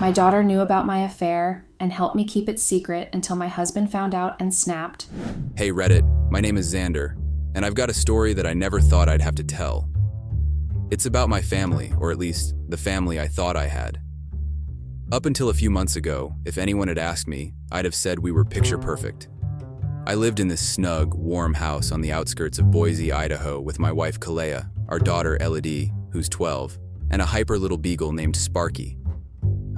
My daughter knew about my affair and helped me keep it secret until my husband found out and snapped. Hey Reddit, my name is Xander, and I've got a story that I never thought I'd have to tell. It's about my family, or at least the family I thought I had. Up until a few months ago, if anyone had asked me, I'd have said we were picture perfect. I lived in this snug, warm house on the outskirts of Boise, Idaho with my wife Kalea, our daughter Elodie, who's 12, and a hyper little beagle named Sparky.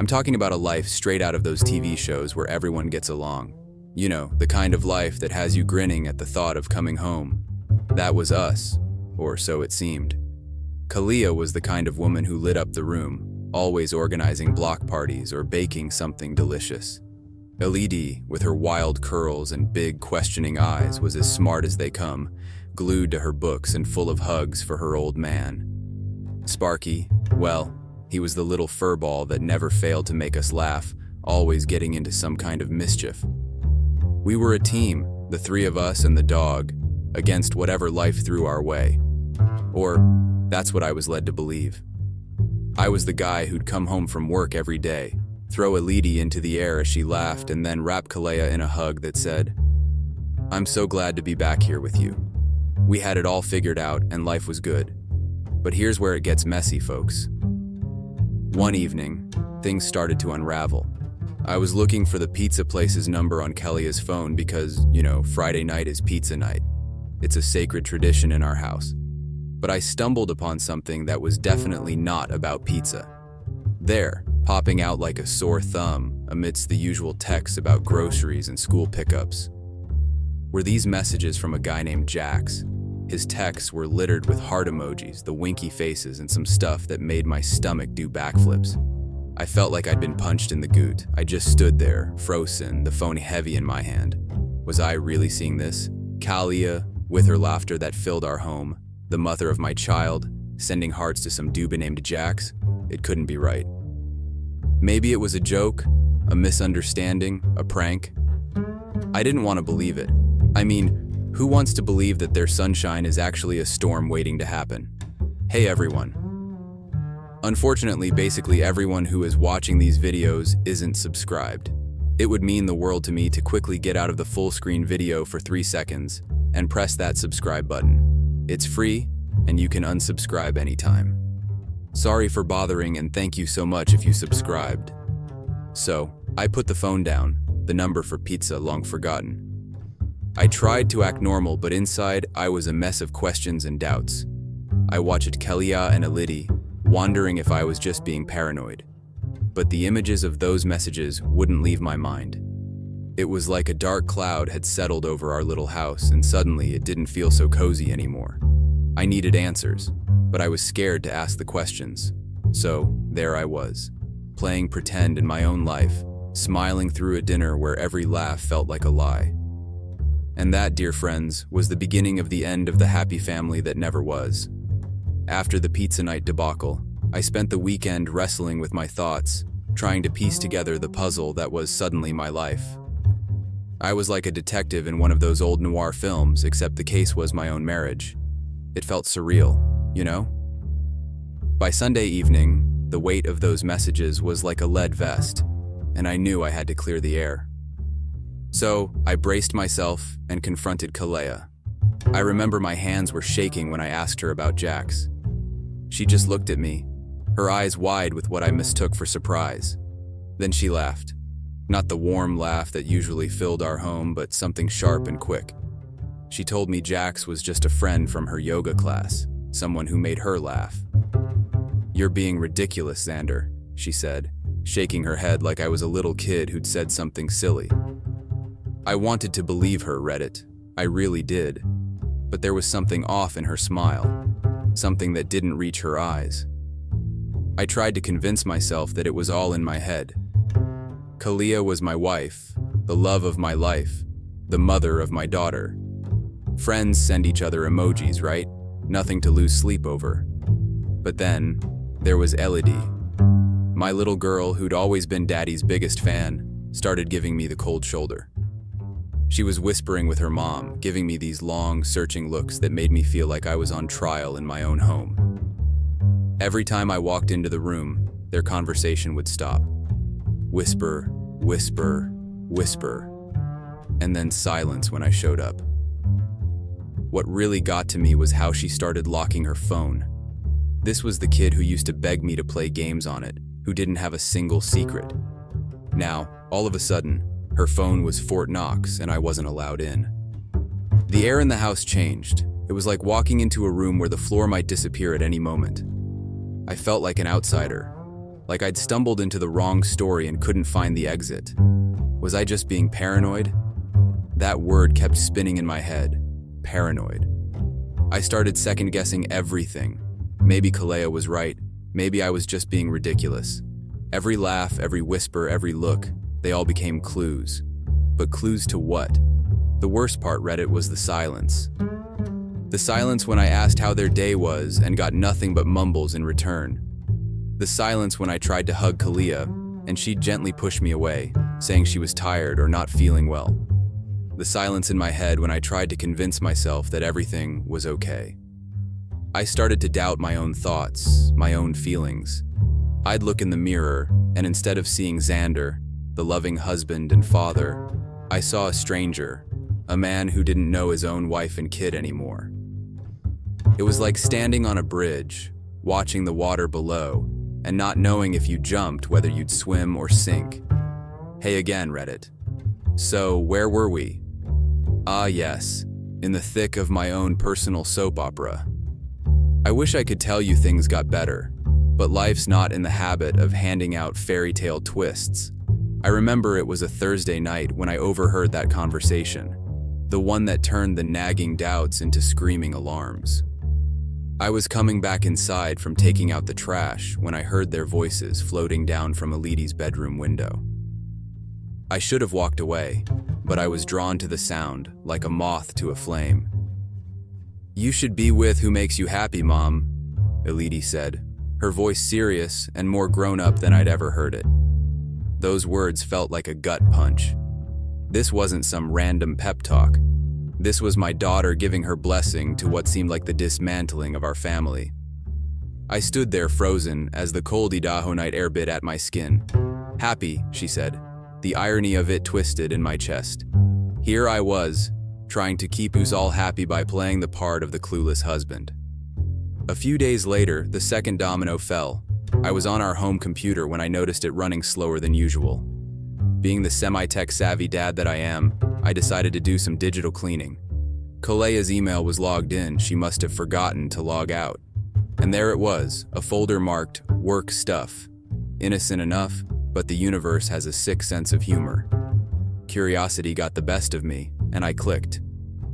I'm talking about a life straight out of those TV shows where everyone gets along. You know, the kind of life that has you grinning at the thought of coming home. That was us, or so it seemed. Kalea was the kind of woman who lit up the room, always organizing block parties or baking something delicious. Elodie, with her wild curls and big questioning eyes, was as smart as they come, glued to her books and full of hugs for her old man. Sparky, well, he was the little furball that never failed to make us laugh, always getting into some kind of mischief. We were a team, the three of us and the dog, against whatever life threw our way. Or, that's what I was led to believe. I was the guy who'd come home from work every day, throw Elodie into the air as she laughed, and then wrap Kalea in a hug that said, "I'm so glad to be back here with you." We had it all figured out and life was good. But here's where it gets messy, folks. One evening, things started to unravel. I was looking for the pizza place's number on Kalea's phone because, Friday night is pizza night. It's a sacred tradition in our house. But I stumbled upon something that was definitely not about pizza. There, popping out like a sore thumb amidst the usual texts about groceries and school pickups, were these messages from a guy named Jax. His texts were littered with heart emojis, the winky faces, and some stuff that made my stomach do backflips. I felt like I'd been punched in the goot. I just stood there, frozen, the phone heavy in my hand. Was I really seeing this? Kalea, with her laughter that filled our home, the mother of my child, sending hearts to some dude named Jax? It couldn't be right. Maybe it was a joke, a misunderstanding, a prank. I didn't want to believe it. I mean, who wants to believe that their sunshine is actually a storm waiting to happen? Hey everyone. Unfortunately, basically everyone who is watching these videos isn't subscribed. It would mean the world to me to quickly get out of the full screen video for 3 seconds and press that subscribe button. It's free, and you can unsubscribe anytime. Sorry for bothering, and thank you so much if you subscribed. So, I put the phone down, the number for pizza long forgotten. I tried to act normal, but inside I was a mess of questions and doubts. I watched Kalea and Elodie, wondering if I was just being paranoid. But the images of those messages wouldn't leave my mind. It was like a dark cloud had settled over our little house, and suddenly it didn't feel so cozy anymore. I needed answers, but I was scared to ask the questions. So, there I was, playing pretend in my own life, smiling through a dinner where every laugh felt like a lie. And that, dear friends, was the beginning of the end of the happy family that never was. After the pizza night debacle, I spent the weekend wrestling with my thoughts, trying to piece together the puzzle that was suddenly my life. I was like a detective in one of those old noir films, except the case was my own marriage. It felt surreal, you know? By Sunday evening, the weight of those messages was like a lead vest, and I knew I had to clear the air. So, I braced myself and confronted Kalea. I remember my hands were shaking when I asked her about Jax. She just looked at me, her eyes wide with what I mistook for surprise. Then she laughed. Not the warm laugh that usually filled our home, but something sharp and quick. She told me Jax was just a friend from her yoga class, someone who made her laugh. "You're being ridiculous, Xander," she said, shaking her head like I was a little kid who'd said something silly. I wanted to believe her, Reddit. I really did. But there was something off in her smile, something that didn't reach her eyes. I tried to convince myself that it was all in my head. Kalea was my wife, the love of my life, the mother of my daughter. Friends send each other emojis, right? Nothing to lose sleep over. But then, there was Elodie. My little girl, who'd always been Daddy's biggest fan, started giving me the cold shoulder. She was whispering with her mom, giving me these long, searching looks that made me feel like I was on trial in my own home. Every time I walked into the room, their conversation would stop. Whisper, whisper, whisper, and then silence when I showed up. What really got to me was how she started locking her phone. This was the kid who used to beg me to play games on it, who didn't have a single secret. Now, all of a sudden, her phone was Fort Knox and I wasn't allowed in. The air in the house changed. It was like walking into a room where the floor might disappear at any moment. I felt like an outsider, like I'd stumbled into the wrong story and couldn't find the exit. Was I just being paranoid? That word kept spinning in my head. Paranoid. I started second-guessing everything. Maybe Kalea was right. Maybe I was just being ridiculous. Every laugh, every whisper, every look, they all became clues. But clues to what? The worst part, Reddit, was the silence. The silence when I asked how their day was and got nothing but mumbles in return. The silence when I tried to hug Kalea and she'd gently push me away, saying she was tired or not feeling well. The silence in my head when I tried to convince myself that everything was okay. I started to doubt my own thoughts, my own feelings. I'd look in the mirror, and instead of seeing Xander, the loving husband and father, I saw a stranger, a man who didn't know his own wife and kid anymore. It was like standing on a bridge, watching the water below, and not knowing if you jumped whether you'd swim or sink. Hey again, Reddit. So, where were we? Ah yes, in the thick of my own personal soap opera. I wish I could tell you things got better, but life's not in the habit of handing out fairy tale twists. I remember it was a Thursday night when I overheard that conversation, the one that turned the nagging doubts into screaming alarms. I was coming back inside from taking out the trash when I heard their voices floating down from Elidi's bedroom window. I should have walked away, but I was drawn to the sound, like a moth to a flame. "You should be with who makes you happy, Mom," Elidi said, her voice serious and more grown-up than I'd ever heard it. Those words felt like a gut punch. This wasn't some random pep talk. This was my daughter giving her blessing to what seemed like the dismantling of our family. I stood there frozen as the cold Idaho night air bit at my skin. "Happy," she said, the irony of it twisted in my chest. Here I was, trying to keep us all happy by playing the part of the clueless husband. A few days later, the second domino fell. I was on our home computer when I noticed it running slower than usual. Being the semi-tech savvy dad that I am, I decided to do some digital cleaning. Kalea's email was logged in. She must have forgotten to log out. And there it was, a folder marked work stuff. Innocent enough, but the universe has a sick sense of humor. Curiosity got the best of me, and I clicked.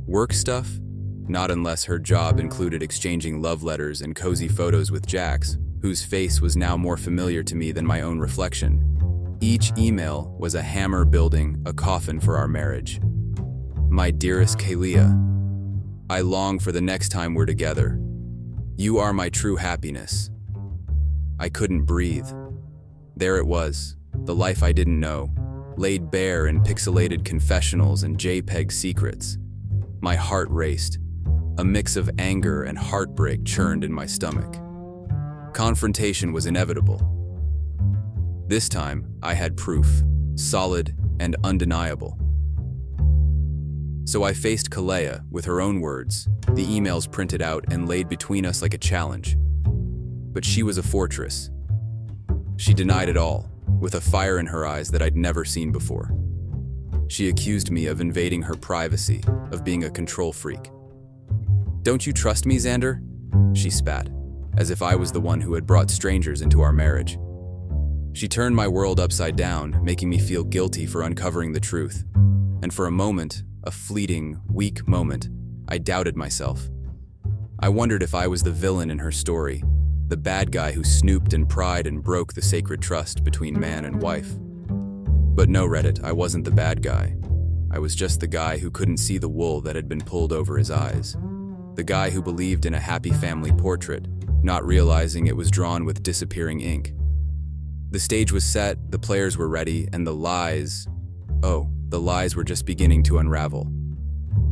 Work stuff? Not unless her job included exchanging love letters and cozy photos with Jax, whose face was now more familiar to me than my own reflection. Each email was a hammer building a coffin for our marriage. My dearest Kalea, I long for the next time we're together. You are my true happiness. I couldn't breathe. There it was, the life I didn't know, laid bare in pixelated confessionals and JPEG secrets. My heart raced. A mix of anger and heartbreak churned in my stomach. Confrontation was inevitable. This time, I had proof, solid and undeniable. So I faced Kalea with her own words, the emails printed out and laid between us like a challenge. But she was a fortress. She denied it all, with a fire in her eyes that I'd never seen before. She accused me of invading her privacy, of being a control freak. "Don't you trust me, Xander?" she spat, as if I was the one who had brought strangers into our marriage. She turned my world upside down, making me feel guilty for uncovering the truth. And for a moment, a fleeting, weak moment, I doubted myself. I wondered if I was the villain in her story, the bad guy who snooped and pried and broke the sacred trust between man and wife. But no, Reddit, I wasn't the bad guy. I was just the guy who couldn't see the wool that had been pulled over his eyes. The guy who believed in a happy family portrait, not realizing it was drawn with disappearing ink. The stage was set, the players were ready, and the lies were just beginning to unravel.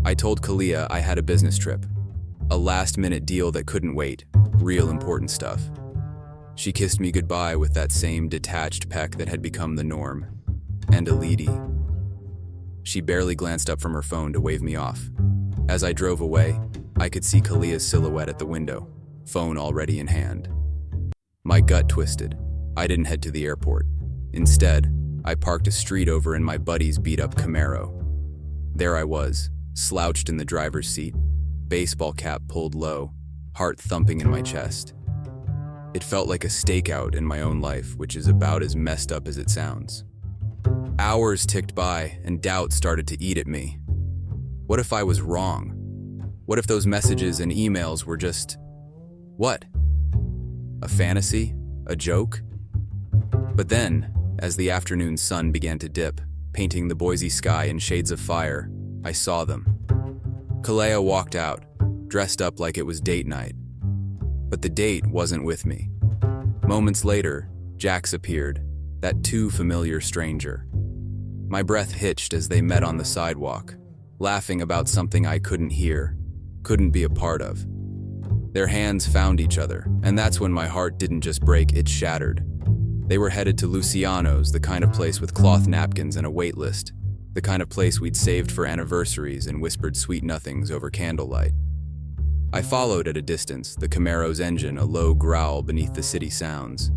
I told Kalea I had a business trip. A last-minute deal that couldn't wait. Real important stuff. She kissed me goodbye with that same detached peck that had become the norm. And Olivia. She barely glanced up from her phone to wave me off. As I drove away, I could see Kalia's silhouette at the window, phone already in hand. My gut twisted. I didn't head to the airport. Instead, I parked a street over in my buddy's beat-up Camaro. There I was, slouched in the driver's seat, baseball cap pulled low, heart thumping in my chest. It felt like a stakeout in my own life, which is about as messed up as it sounds. Hours ticked by, and doubt started to eat at me. What if I was wrong? What if those messages and emails were just... what? A fantasy? A joke? But then, as the afternoon sun began to dip, painting the Boise sky in shades of fire, I saw them. Kalia walked out, dressed up like it was date night. But the date wasn't with me. Moments later, Jax appeared, that too familiar stranger. My breath hitched as they met on the sidewalk, laughing about something I couldn't hear, couldn't be a part of. Their hands found each other, and that's when my heart didn't just break, it shattered. They were headed to Luciano's, the kind of place with cloth napkins and a wait list, the kind of place we'd saved for anniversaries and whispered sweet nothings over candlelight. I followed at a distance, the Camaro's engine a low growl beneath the city sounds.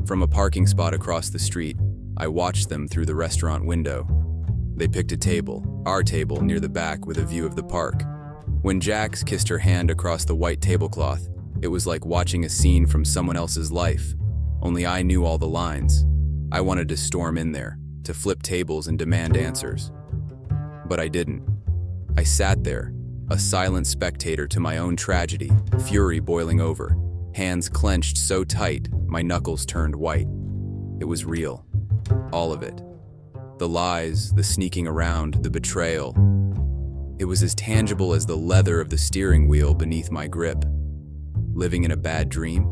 From a parking spot across the street, I watched them through the restaurant window. They picked a table, our table, near the back with a view of the park. When Jax kissed her hand across the white tablecloth, it was like watching a scene from someone else's life. Only I knew all the lines. I wanted to storm in there, to flip tables and demand answers. But I didn't. I sat there, a silent spectator to my own tragedy, fury boiling over, hands clenched so tight, my knuckles turned white. It was real. All of it. The lies, the sneaking around, the betrayal. It was as tangible as the leather of the steering wheel beneath my grip. Living in a bad dream?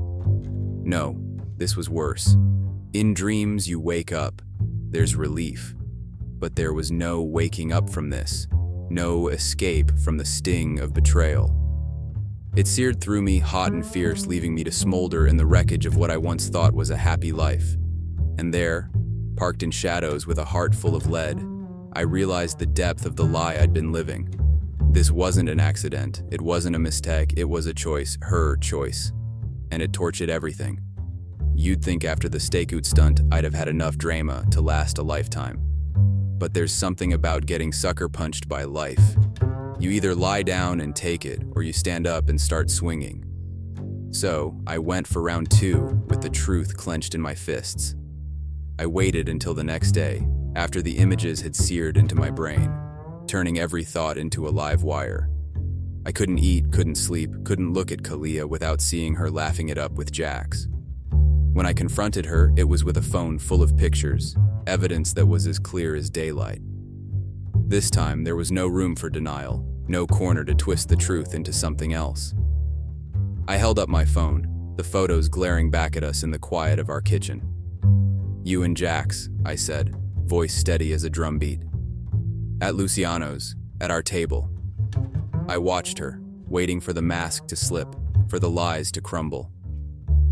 No, this was worse. In dreams, you wake up. There's relief. But there was no waking up from this. No escape from the sting of betrayal. It seared through me, hot and fierce, leaving me to smolder in the wreckage of what I once thought was a happy life. And there, parked in shadows with a heart full of lead, I realized the depth of the lie I'd been living. This wasn't an accident, it wasn't a mistake, it was a choice, her choice. And it tortured everything. You'd think after the stakeout stunt I'd have had enough drama to last a lifetime. But there's something about getting sucker punched by life. You either lie down and take it, or you stand up and start swinging. So, I went for round 2 with the truth clenched in my fists. I waited until the next day, after the images had seared into my brain, turning every thought into a live wire. I couldn't eat, couldn't sleep, couldn't look at Kalia without seeing her laughing it up with Jax. When I confronted her, it was with a phone full of pictures, evidence that was as clear as daylight. This time, there was no room for denial, no corner to twist the truth into something else. I held up my phone, the photos glaring back at us in the quiet of our kitchen. "You and Jax," I said, voice steady as a drumbeat. "At Luciano's, at our table." I watched her, waiting for the mask to slip, for the lies to crumble.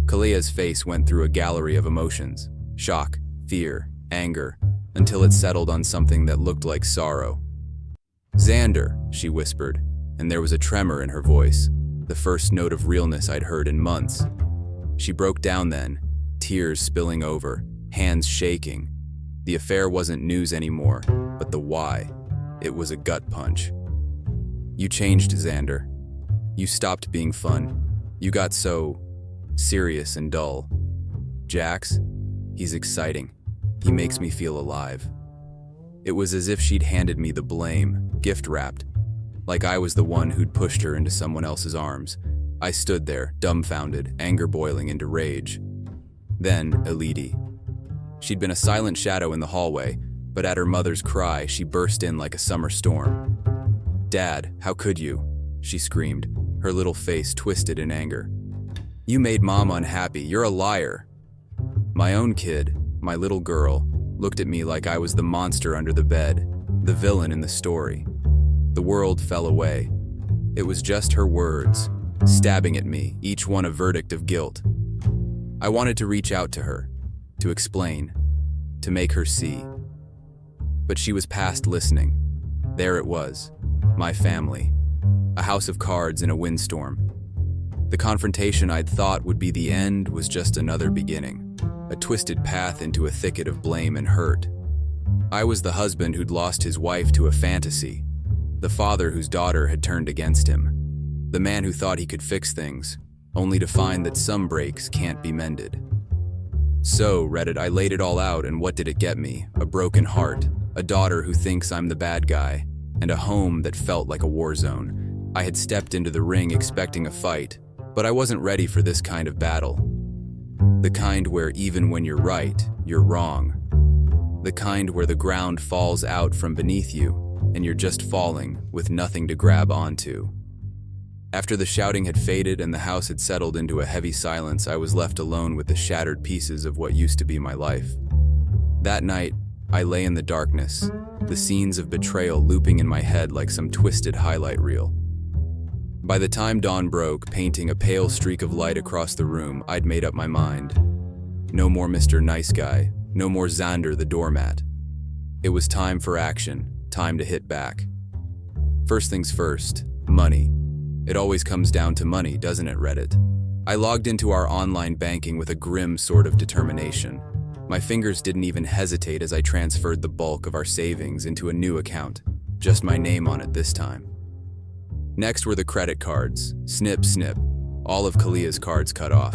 Kalia's face went through a gallery of emotions, shock, fear, anger, until it settled on something that looked like sorrow. "Xander," she whispered, and there was a tremor in her voice, the first note of realness I'd heard in months. She broke down then, tears spilling over, hands shaking. The affair wasn't news anymore, but the why. It was a gut punch. "You changed, Xander. You stopped being fun. You got so serious and dull. Jax, he's exciting. He makes me feel alive." It was as if she'd handed me the blame, gift-wrapped, like I was the one who'd pushed her into someone else's arms. I stood there, dumbfounded, anger boiling into rage. Then, Elidie. She'd been a silent shadow in the hallway, but at her mother's cry, she burst in like a summer storm. "Dad, how could you?" she screamed, her little face twisted in anger. "You made Mom unhappy. You're a liar." My own kid, my little girl, looked at me like I was the monster under the bed, the villain in the story. The world fell away. It was just her words, stabbing at me, each one a verdict of guilt. I wanted to reach out to her, to explain, to make her see. But she was past listening. There it was, my family. A house of cards in a windstorm. The confrontation I'd thought would be the end was just another beginning, a twisted path into a thicket of blame and hurt. I was the husband who'd lost his wife to a fantasy, the father whose daughter had turned against him, the man who thought he could fix things, only to find that some breaks can't be mended. So, Reddit, I laid it all out, and what did it get me? A broken heart, a daughter who thinks I'm the bad guy, and a home that felt like a war zone. I had stepped into the ring expecting a fight, but I wasn't ready for this kind of battle. The kind where even when you're right, you're wrong. The kind where the ground falls out from beneath you, and you're just falling with nothing to grab onto. After the shouting had faded and the house had settled into a heavy silence, I was left alone with the shattered pieces of what used to be my life. That night, I lay in the darkness, the scenes of betrayal looping in my head like some twisted highlight reel. By the time dawn broke, painting a pale streak of light across the room, I'd made up my mind. No more Mr. Nice Guy, no more Xander the doormat. It was time for action, time to hit back. First things first, money. It always comes down to money, doesn't it, Reddit? I logged into our online banking with a grim sort of determination. My fingers didn't even hesitate as I transferred the bulk of our savings into a new account, just my name on it this time. Next were the credit cards. Snip, snip. All of Kalia's cards cut off.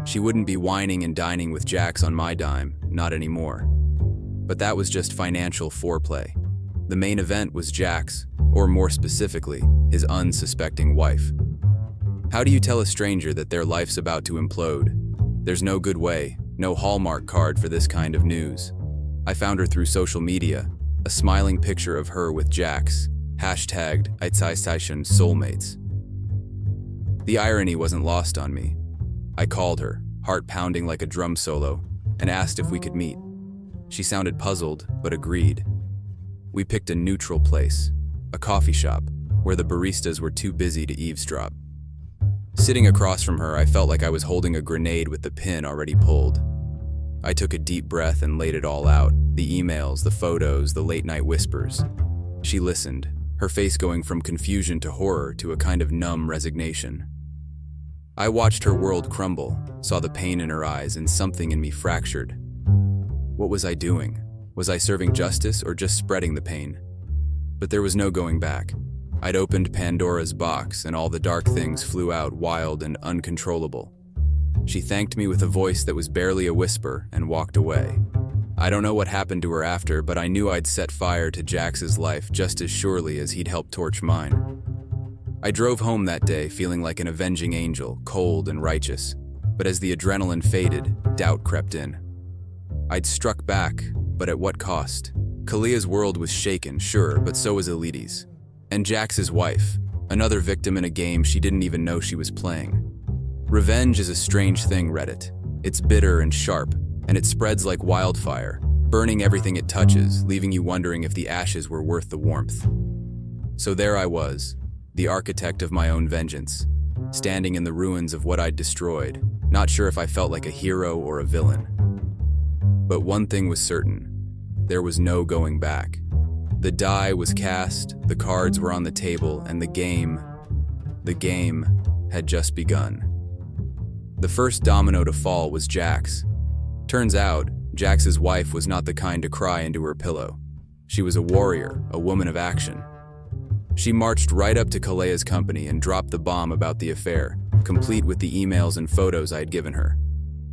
She wouldn't be whining and dining with Jax on my dime, not anymore. But that was just financial foreplay. The main event was Jax, or more specifically, his unsuspecting wife. How do you tell a stranger that their life's about to implode? There's no good way, no Hallmark card for this kind of news. I found her through social media, a smiling picture of her with Jax, hashtagged #Itzaisation soulmates. The irony wasn't lost on me. I called her, heart pounding like a drum solo, and asked if we could meet. She sounded puzzled, but agreed. We picked a neutral place, a coffee shop, where the baristas were too busy to eavesdrop. Sitting across from her, I felt like I was holding a grenade with the pin already pulled. I took a deep breath and laid it all out, the emails, the photos, the late-night whispers. She listened, her face going from confusion to horror to a kind of numb resignation. I watched her world crumble, saw the pain in her eyes, and something in me fractured. What was I doing? Was I serving justice or just spreading the pain? But there was no going back. I'd opened Pandora's box, and all the dark things flew out wild and uncontrollable. She thanked me with a voice that was barely a whisper and walked away. I don't know what happened to her after, but I knew I'd set fire to Jax's life just as surely as he'd helped torch mine. I drove home that day feeling like an avenging angel, cold and righteous. But as the adrenaline faded, doubt crept in. I'd struck back, but at what cost? Kalia's world was shaken, sure, but so was Elidi's. And Jax's wife, another victim in a game she didn't even know she was playing. Revenge is a strange thing, Reddit. It's bitter and sharp, and it spreads like wildfire, burning everything it touches, leaving you wondering if the ashes were worth the warmth. So there I was, the architect of my own vengeance, standing in the ruins of what I'd destroyed, not sure if I felt like a hero or a villain. But one thing was certain. There was no going back. The die was cast, the cards were on the table, and the game had just begun. The first domino to fall was Jax. Turns out, Jax's wife was not the kind to cry into her pillow. She was a warrior, a woman of action. She marched right up to Kalia's company and dropped the bomb about the affair, complete with the emails and photos I'd given her.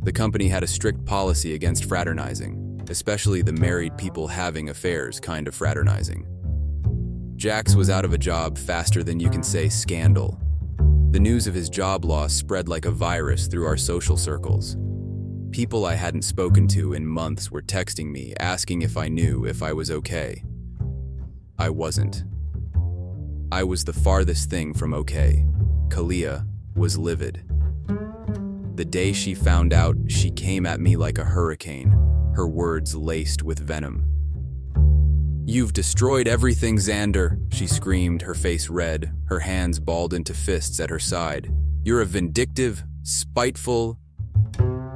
The company had a strict policy against fraternizing, especially the married people having affairs kind of fraternizing. Jax was out of a job faster than you can say scandal. The news of his job loss spread like a virus through our social circles. People I hadn't spoken to in months were texting me, asking if I knew if I was okay. I wasn't. I was the farthest thing from okay. Kalia was livid. The day she found out, she came at me like a hurricane, her words laced with venom. "You've destroyed everything, Xander," she screamed, her face red, her hands balled into fists at her side. "You're a vindictive, spiteful..."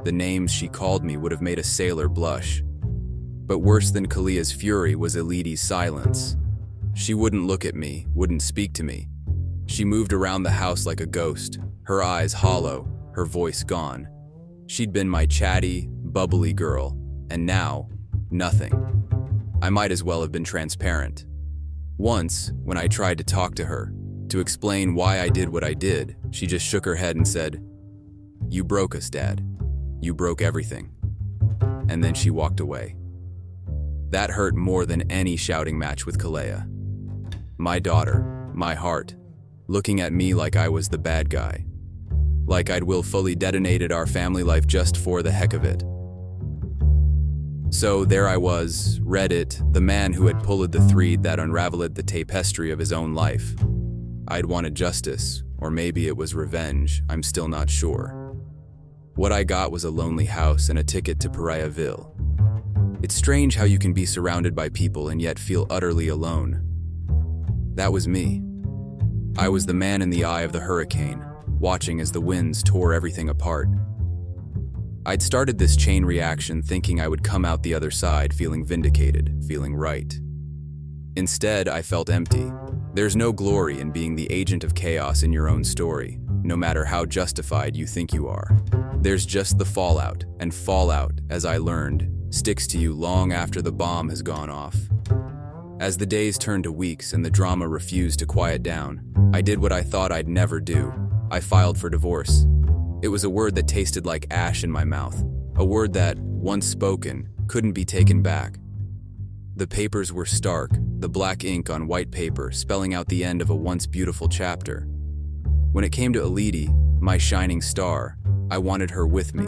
The names she called me would have made a sailor blush. But worse than Kalia's fury was Elidi's silence. She wouldn't look at me, wouldn't speak to me. She moved around the house like a ghost, her eyes hollow, her voice gone. She'd been my chatty, bubbly girl, and now, nothing. I might as well have been transparent. Once, when I tried to talk to her, to explain why I did what I did, she just shook her head and said, "You broke us, Dad. You broke everything." And then she walked away. That hurt more than any shouting match with Kalea. My daughter, my heart, looking at me like I was the bad guy. Like I'd willfully detonated our family life just for the heck of it. So there I was, Reddit, the man who had pulled the thread that unraveled the tapestry of his own life. I'd wanted justice, or maybe it was revenge, I'm still not sure. What I got was a lonely house and a ticket to Pariahville. It's strange how you can be surrounded by people and yet feel utterly alone. That was me. I was the man in the eye of the hurricane, watching as the winds tore everything apart. I'd started this chain reaction thinking I would come out the other side feeling vindicated, feeling right. Instead, I felt empty. There's no glory in being the agent of chaos in your own story, no matter how justified you think you are. There's just the fallout, and fallout, as I learned, sticks to you long after the bomb has gone off. As the days turned to weeks and the drama refused to quiet down, I did what I thought I'd never do. I filed for divorce. It was a word that tasted like ash in my mouth, a word that, once spoken, couldn't be taken back. The papers were stark, the black ink on white paper spelling out the end of a once beautiful chapter. When it came to Elidi, my shining star, I wanted her with me.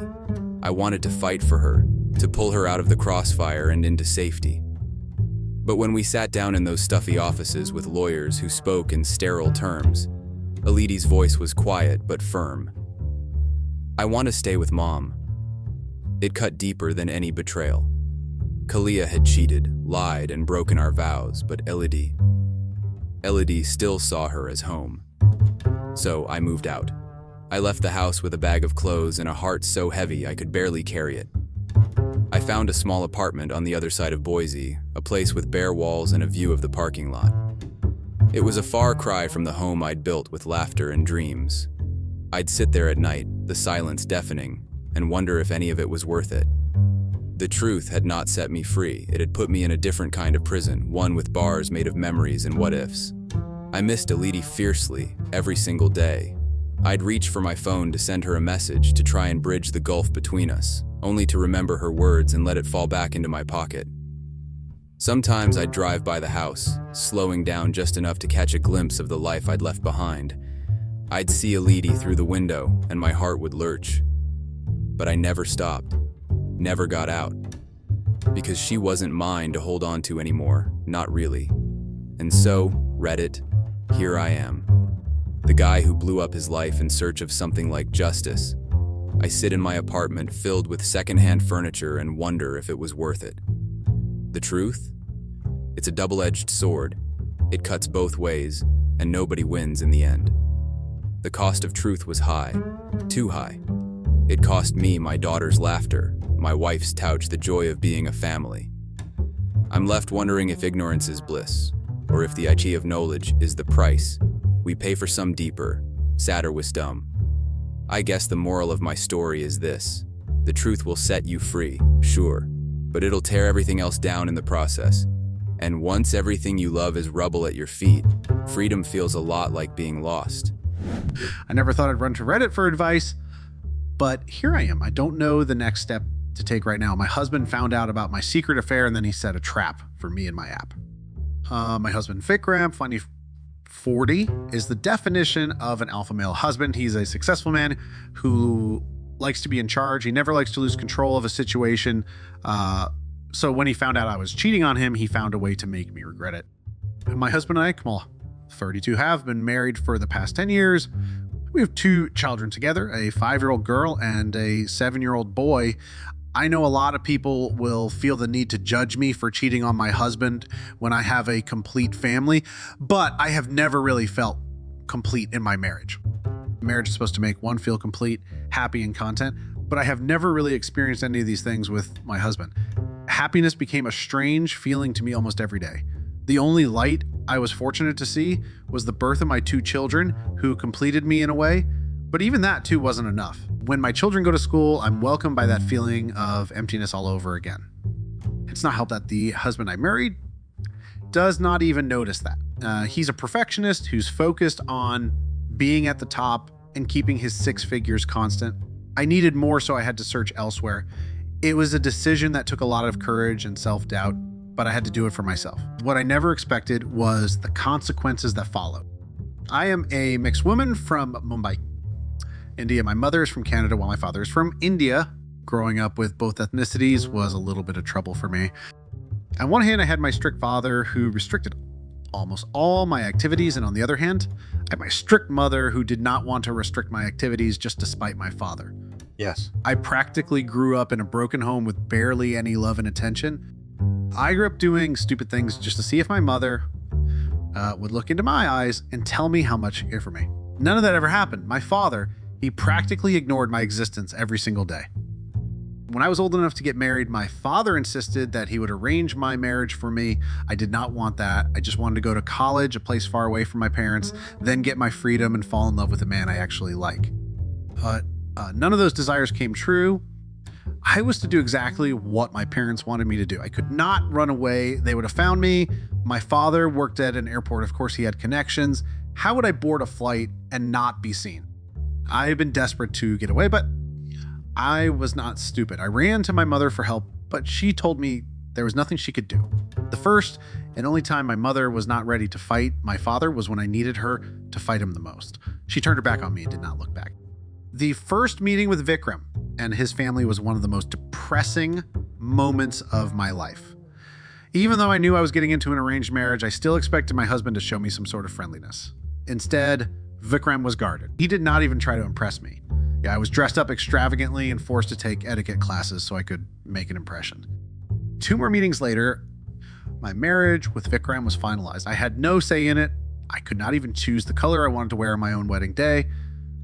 I wanted to fight for her, to pull her out of the crossfire and into safety. But when we sat down in those stuffy offices with lawyers who spoke in sterile terms, Elidi's voice was quiet but firm. "I want to stay with Mom." It cut deeper than any betrayal. Kalea had cheated, lied, and broken our vows, but Elidi still saw her as home. So I moved out. I left the house with a bag of clothes and a heart so heavy I could barely carry it. I found a small apartment on the other side of Boise, a place with bare walls and a view of the parking lot. It was a far cry from the home I'd built with laughter and dreams. I'd sit there at night, the silence deafening, and wonder if any of it was worth it. The truth had not set me free. It had put me in a different kind of prison, one with bars made of memories and what-ifs. I missed Elidi fiercely, every single day. I'd reach for my phone to send her a message to try and bridge the gulf between us, only to remember her words and let it fall back into my pocket. Sometimes I'd drive by the house, slowing down just enough to catch a glimpse of the life I'd left behind. I'd see Elidi through the window, and my heart would lurch. But I never stopped, never got out. Because she wasn't mine to hold on to anymore, not really. And so, Reddit, here I am. The guy who blew up his life in search of something like justice. I sit in my apartment filled with secondhand furniture and wonder if it was worth it. The truth? It's a double-edged sword. It cuts both ways, and nobody wins in the end. The cost of truth was high, too high. It cost me my daughter's laughter, my wife's couch, the joy of being a family. I'm left wondering if ignorance is bliss, or if the idea of knowledge is the price we pay for some deeper, sadder wisdom. I guess the moral of my story is this: the truth will set you free, sure, but it'll tear everything else down in the process. And once everything you love is rubble at your feet, freedom feels a lot like being lost. I never thought I'd run to Reddit for advice, but here I am. I don't know the next step to take right now. My husband found out about my secret affair, and then he set a trap for me and my app. My husband, Vikram, funny 40 is the definition of an alpha male husband. He's a successful man who likes to be in charge. He never likes to lose control of a situation. So when he found out I was cheating on him, he found a way to make me regret it. And my husband and I, Kamal, 32, have been married for the past 10 years. We have 2 children together, a 5-year-old girl and a 7-year-old boy. I know a lot of people will feel the need to judge me for cheating on my husband when I have a complete family, but I have never really felt complete in my marriage. Marriage is supposed to make one feel complete, happy, and content. but I have never really experienced any of these things with my husband. Happiness became a strange feeling to me almost every day. The only light I was fortunate to see was the birth of my 2 children who completed me in a way, but even that too wasn't enough. When my children go to school, I'm welcomed by that feeling of emptiness all over again. It's not helped that the husband I married does not even notice that. He's a perfectionist who's focused on being at the top and keeping his 6 figures constant. I needed more, so I had to search elsewhere. It was a decision that took a lot of courage and self-doubt, but I had to do it for myself. What I never expected was the consequences that followed. I am a mixed woman from Mumbai, India. My mother is from Canada while my father is from India. Growing up with both ethnicities was a little bit of trouble for me. On one hand, I had my strict father who restricted almost all my activities, and on the other hand, I had my strict mother who did not want to restrict my activities just to spite my father. Yes, I practically grew up in a broken home with barely any love and attention. I grew up doing stupid things just to see if my mother would look into my eyes and tell me how much she cared for me. None of that ever happened. My father, he practically ignored my existence every single day. When I was old enough to get married, my father insisted that he would arrange my marriage for me. I did not want that. I just wanted to go to college, a place far away from my parents, then get my freedom and fall in love with a man I actually like. But none of those desires came true. I was to do exactly what my parents wanted me to do. I could not run away. They would have found me. My father worked at an airport. Of course, he had connections. How would I board a flight and not be seen? I had been desperate to get away, but I was not stupid. I ran to my mother for help, but she told me there was nothing she could do. The first and only time my mother was not ready to fight my father was when I needed her to fight him the most. She turned her back on me and did not look back. The first meeting with Vikram and his family was one of the most depressing moments of my life. Even though I knew I was getting into an arranged marriage, I still expected my husband to show me some sort of friendliness. Instead, Vikram was guarded. He did not even try to impress me. Yeah, I was dressed up extravagantly and forced to take etiquette classes so I could make an impression. 2 more meetings later, my marriage with Vikram was finalized. I had no say in it. I could not even choose the color I wanted to wear on my own wedding day.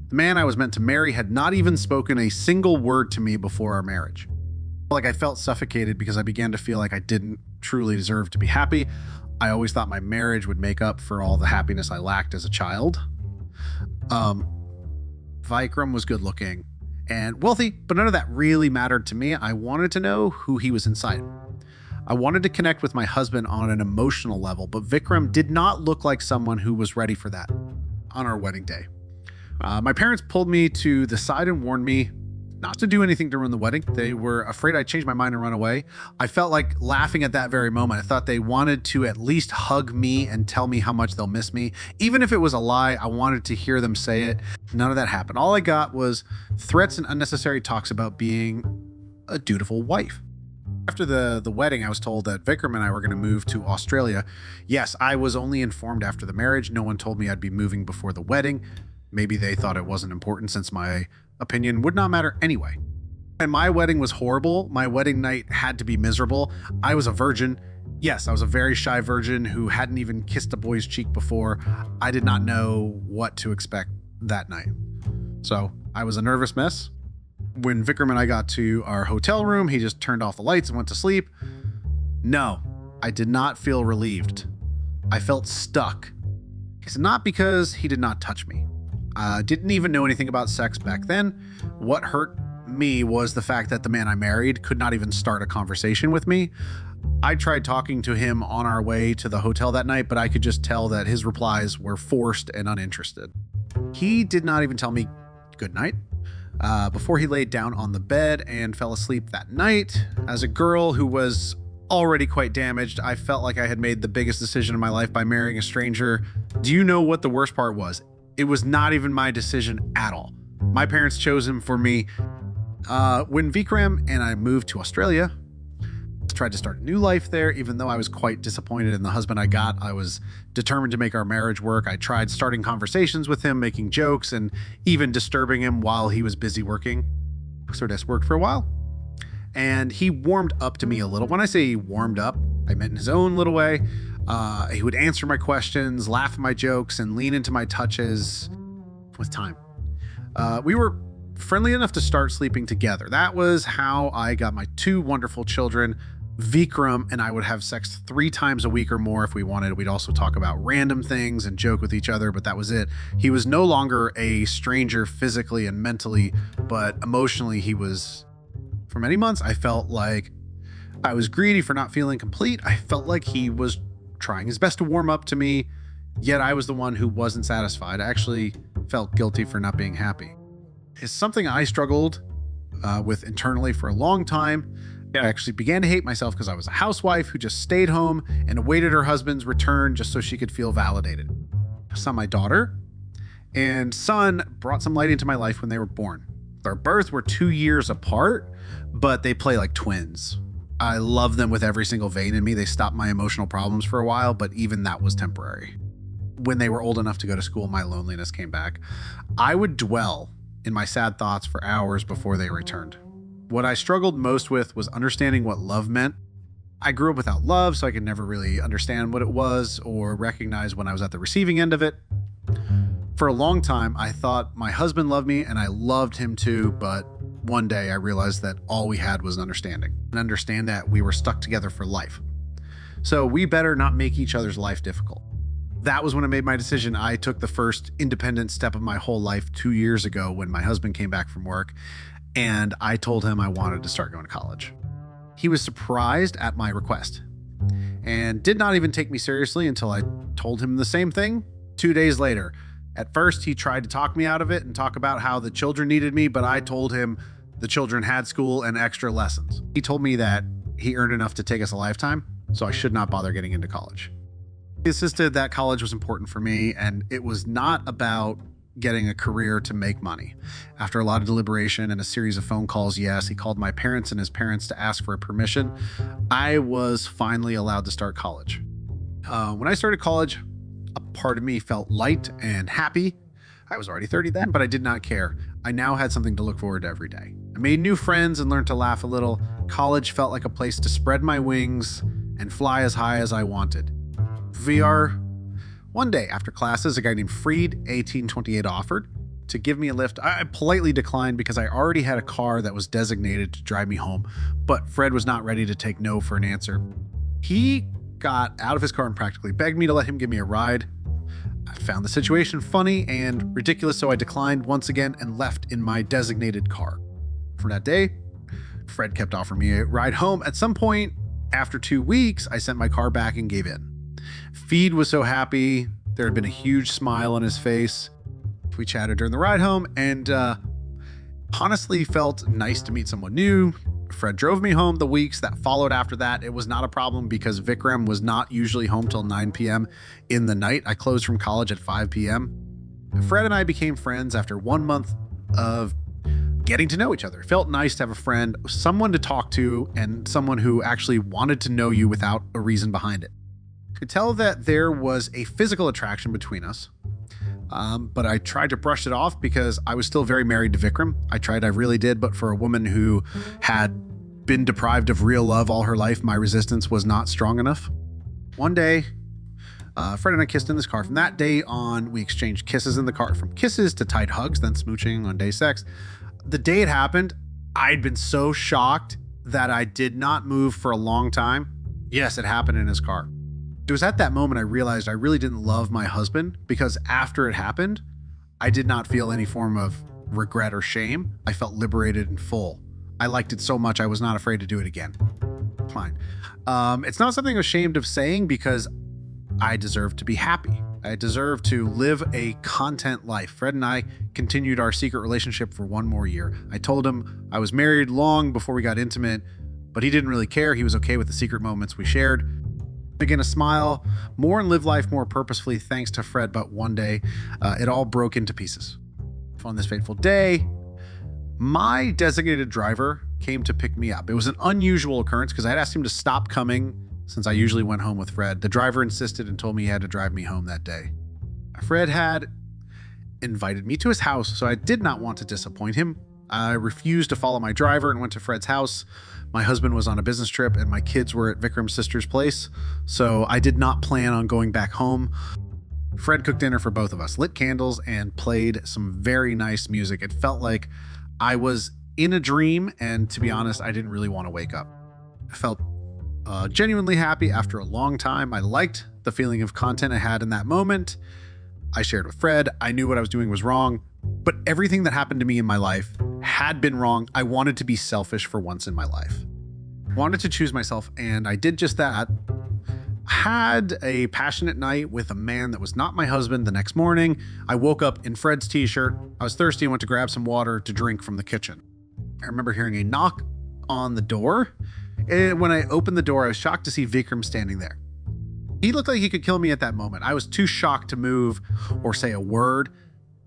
The man I was meant to marry had not even spoken a single word to me before our marriage. Like I felt suffocated because I began to feel like I didn't truly deserve to be happy. I always thought my marriage would make up for all the happiness I lacked as a child. Vikram was good looking and wealthy, but none of that really mattered to me. I wanted to know who he was inside. I wanted to connect with my husband on an emotional level, but Vikram did not look like someone who was ready for that on our wedding day. My parents pulled me to the side and warned me not to do anything to ruin the wedding. They were afraid I'd change my mind and run away. I felt like laughing at that very moment. I thought they wanted to at least hug me and tell me how much they'll miss me. Even if it was a lie, I wanted to hear them say it. None of that happened. All I got was threats and unnecessary talks about being a dutiful wife. After the wedding, I was told that Vikram and I were going to move to Australia. Yes, I was only informed after the marriage. No one told me I'd be moving before the wedding. Maybe they thought it wasn't important since my opinion would not matter anyway. And my wedding was horrible. My wedding night had to be miserable. I was a virgin. Yes, I was a very shy virgin who hadn't even kissed a boy's cheek before. I did not know what to expect that night. So I was a nervous mess. When Vikram and I got to our hotel room, he just turned off the lights and went to sleep. No, I did not feel relieved. I felt stuck. It's not because he did not touch me. Didn't even know anything about sex back then. What hurt me was the fact that the man I married could not even start a conversation with me. I tried talking to him on our way to the hotel that night, but I could just tell that his replies were forced and uninterested. He did not even tell me good night before he laid down on the bed and fell asleep that night. As a girl who was already quite damaged, I felt like I had made the biggest decision of my life by marrying a stranger. Do you know what the worst part was? It was not even my decision at all. My parents chose him for me. When Vikram and I moved to Australia, I tried to start a new life there. Even though I was quite disappointed in the husband I got, I was determined to make our marriage work. I tried starting conversations with him, making jokes, and even disturbing him while he was busy working. So this worked for a while, and he warmed up to me a little. When I say he warmed up, I meant in his own little way. He would answer my questions, laugh at my jokes, and lean into my touches with time. We were friendly enough to start sleeping together. That was how I got my 2 wonderful children. Vikram and I would have sex 3 times a week or more if we wanted. We'd also talk about random things and joke with each other, but that was it. He was no longer a stranger physically and mentally, but emotionally he was. For many months, I felt like I was greedy for not feeling complete. I felt like he was trying his best to warm up to me, yet I was the one who wasn't satisfied. I actually felt guilty for not being happy. It's something I struggled with internally for a long time. I actually began to hate myself because I was a housewife who just stayed home and awaited her husband's return just so she could feel validated. I saw my daughter and son brought some light into my life when they were born. Their births were 2 years apart, but they play like twins. I love them with every single vein in me. They stopped my emotional problems for a while, but even that was temporary. When they were old enough to go to school, my loneliness came back. I would dwell in my sad thoughts for hours before they returned. What I struggled most with was understanding what love meant. I grew up without love, so I could never really understand what it was or recognize when I was at the receiving end of it. For a long time, I thought my husband loved me and I loved him too, but one day I realized that all we had was an understanding, and understand that we were stuck together for life. So we better not make each other's life difficult. That was when I made my decision. I took the first independent step of my whole life 2 years ago when my husband came back from work, and I told him I wanted to start going to college. He was surprised at my request and did not even take me seriously until I told him the same thing 2 days later. At first, he tried to talk me out of it and talk about how the children needed me, but I told him the children had school and extra lessons. He told me that he earned enough to take us a lifetime, so I should not bother getting into college. He insisted that college was important for me, and it was not about getting a career to make money. After a lot of deliberation and a series of phone calls, yes, he called my parents and his parents to ask for permission. I was finally allowed to start college. When I started college, a part of me felt light and happy. I was already 30 then, but I did not care. I now had something to look forward to every day. I made new friends and learned to laugh a little. College felt like a place to spread my wings and fly as high as I wanted. One day after classes, a guy named Freed, 1828, offered to give me a lift. I politely declined because I already had a car that was designated to drive me home, but Fred was not ready to take no for an answer. He got out of his car and practically begged me to let him give me a ride. I found the situation funny and ridiculous, so I declined once again and left in my designated car. From that day, Fred kept offering me a ride home. At some point, after 2 weeks, I sent my car back and gave in. Feed was so happy. There had been a huge smile on his face. We chatted during the ride home and honestly felt nice to meet someone new. Fred drove me home. The weeks that followed after that, it was not a problem because Vikram was not usually home till 9 p.m. in the night. I closed from college at 5 p.m. Fred and I became friends after 1 month of getting to know each other. It felt nice to have a friend, someone to talk to, and someone who actually wanted to know you without a reason behind it. I could tell that there was a physical attraction between us, but I tried to brush it off because I was still very married to Vikram. I really did, but for a woman who had been deprived of real love all her life, my resistance was not strong enough. One day, Fred and I kissed in this car. From that day on, we exchanged kisses in the car, from kisses to tight hugs, then smooching on day sex. The day it happened, I'd been so shocked that I did not move for a long time. Yes, it happened in his car. It was at that moment I realized I really didn't love my husband, because after it happened, I did not feel any form of regret or shame. I felt liberated and full. I liked it so much I was not afraid to do it again. Fine. It's not something I'm ashamed of saying because I deserve to be happy. I deserve to live a content life. Fred and I continued our secret relationship for 1 more year. I told him I was married long before we got intimate, but he didn't really care. He was okay with the secret moments we shared. Began to smile more and live life more purposefully thanks to Fred, but one day it all broke into pieces. On this fateful day, my designated driver came to pick me up. It was an unusual occurrence because I had asked him to stop coming since I usually went home with Fred. The driver insisted and told me he had to drive me home that day. Fred had invited me to his house, so I did not want to disappoint him. I refused to follow my driver and went to Fred's house. My husband was on a business trip and my kids were at Vikram's sister's place, so I did not plan on going back home. Fred cooked dinner for both of us, lit candles, and played some very nice music. It felt like I was in a dream, and to be honest, I didn't really want to wake up. I felt genuinely happy after a long time. I liked the feeling of content I had in that moment. I shared with Fred. I knew what I was doing was wrong, but everything that happened to me in my life had been wrong. I wanted to be selfish for once in my life. Wanted to choose myself, and I did just that. Had a passionate night with a man that was not my husband. The next morning, I woke up in Fred's t-shirt. I was thirsty and went to grab some water to drink from the kitchen. I remember hearing a knock on the door, and when I opened the door, I was shocked to see Vikram standing there. He looked like he could kill me at that moment. I was too shocked to move or say a word.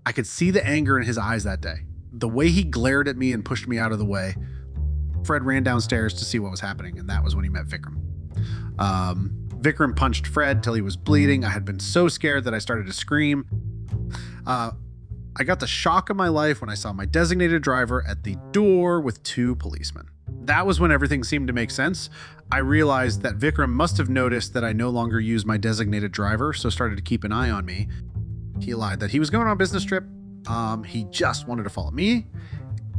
I could see the anger in his eyes that day. The way he glared at me and pushed me out of the way. Fred ran downstairs to see what was happening, and that was when he met Vikram. Vikram punched Fred till he was bleeding. I had been so scared that I started to scream. I got the shock of my life when I saw my designated driver at the door with 2 policemen. That was when everything seemed to make sense. I realized that Vikram must have noticed that I no longer used my designated driver, so started to keep an eye on me. He lied that he was going on a business trip. He just wanted to follow me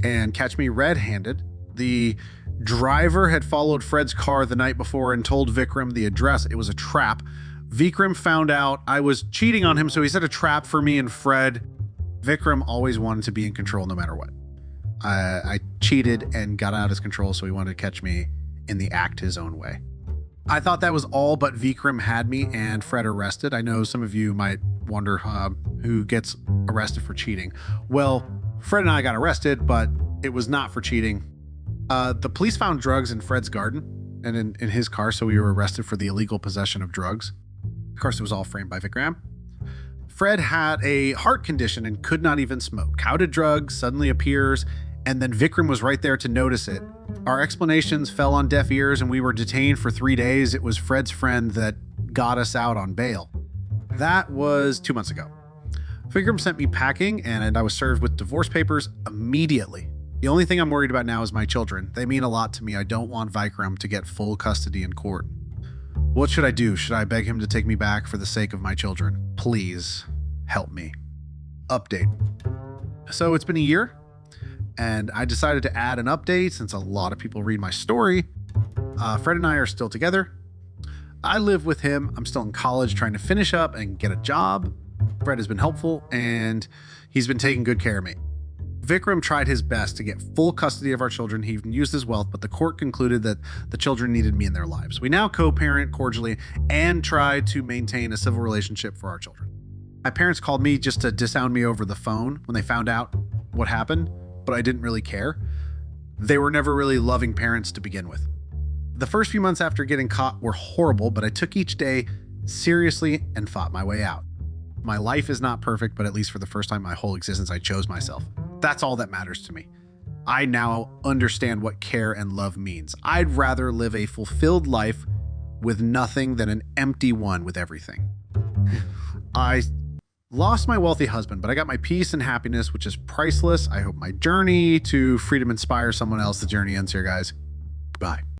and catch me red-handed. The driver had followed Fred's car the night before and told Vikram the address. It was a trap. Vikram found out I was cheating on him, so he set a trap for me and Fred. Vikram always wanted to be in control no matter what. I cheated and got out of his control, so he wanted to catch me in the act his own way. I thought that was all, but Vikram had me and Fred arrested. I know some of you might wonder who gets arrested for cheating. Well, Fred and I got arrested, but it was not for cheating. The police found drugs in Fred's garden and in his car, so we were arrested for the illegal possession of drugs. Of course, it was all framed by Vikram. Fred had a heart condition and could not even smoke. How did drugs suddenly appears, and then Vikram was right there to notice it. Our explanations fell on deaf ears and we were detained for 3 days. It was Fred's friend that got us out on bail. That was 2 months ago. Vikram sent me packing and I was served with divorce papers immediately. The only thing I'm worried about now is my children. They mean a lot to me. I don't want Vikram to get full custody in court. What should I do? Should I beg him to take me back for the sake of my children? Please help me. Update. So it's been a year and I decided to add an update since a lot of people read my story. Fred and I are still together. I live with him. I'm still in college trying to finish up and get a job. Fred has been helpful and he's been taking good care of me. Vikram tried his best to get full custody of our children. He even used his wealth, but the court concluded that the children needed me in their lives. We now co-parent cordially and try to maintain a civil relationship for our children. My parents called me just to disown me over the phone when they found out what happened, but I didn't really care. They were never really loving parents to begin with. The first few months after getting caught were horrible, but I took each day seriously and fought my way out. My life is not perfect, but at least for the first time in my whole existence, I chose myself. That's all that matters to me. I now understand what care and love means. I'd rather live a fulfilled life with nothing than an empty one with everything. I lost my wealthy husband, but I got my peace and happiness, which is priceless. I hope my journey to freedom inspires someone else. The journey ends here, guys. Bye.